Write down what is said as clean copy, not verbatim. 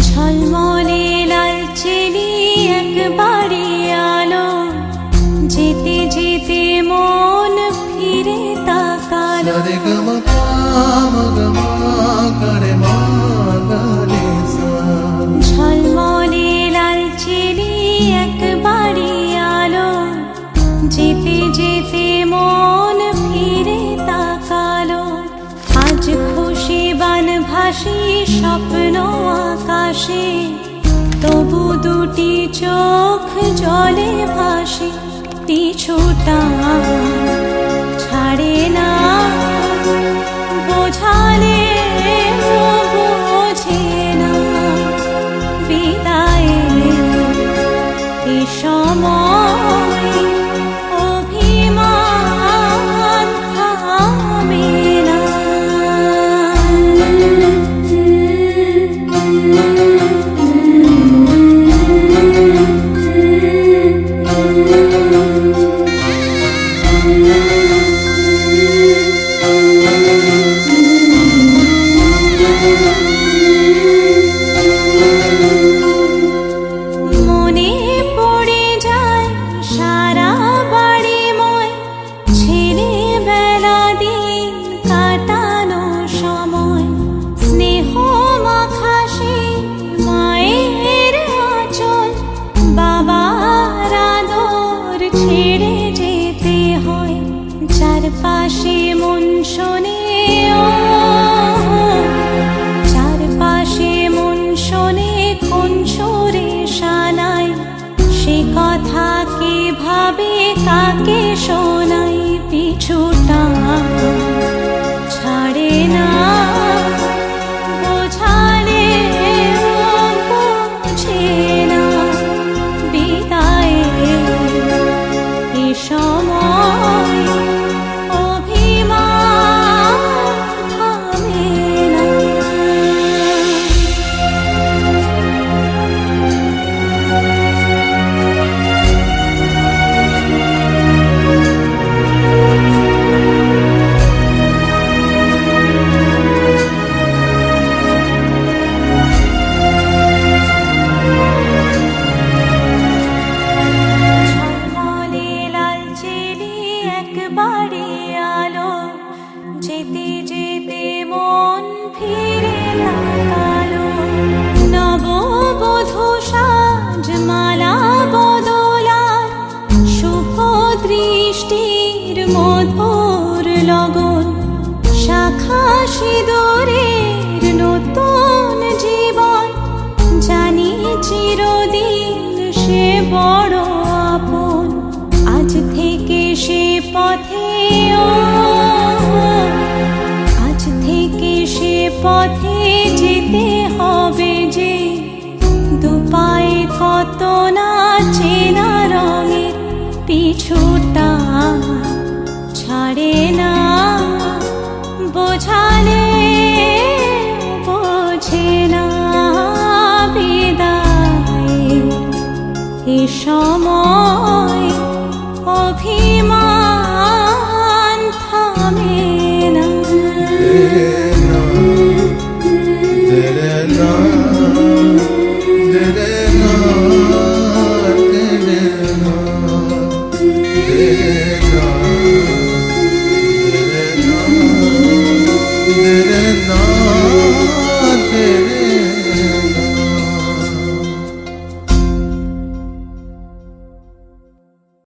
ঝলমলে লালচেলি একবারে আলো, যেতে যেতে মন ফিরে তাকালো। ঝলমলে লালচেলি একবারে আলো, যেতে যেতে মন ফিরে তাকালো। আজ খুশি বানভাসি স্বপ্ন আকাশে, তবু দুটি চোখ জলে ভাসে। পিছুটা ছাড়ে না, বোঝালে বোঝে না। বিদায়ের এ সময় অভিমান থামে না। মনে পড়ে যায় সারা বাড়িময়, ছেলেবেলা দিন কাটানো সময়। স্নেহ মাখা সেই মায়ের আঁচল, বাবার আদর ছেড়ে যেতে হয়। চারপাশে মন শোনে, চারপাশে মন শোনে কোন সুরে শানাই। সে কথা কে ভাবে, কাকে শোনাই। পিছুটা ছাড়ে না, বোঝালে বোঝে না। বিদায়ের এ সময় অভিমান থামে না। ঝলমলে লালচেলি একবারে আলো, যেতে যেতে মন ফিরে তাকালো। নববধূ সাজ মালা বদলার, শুভ দৃষ্টির মধুর লগন। শাখা সিঁদুরের নতুন জীবন, জানি চিরদিন সে বড় আপন। আজ থেকে সে পথে, আজ থেকে সে পথে যেতে হবে যে। দুপায়ে কত না চেনা রঙের পিছু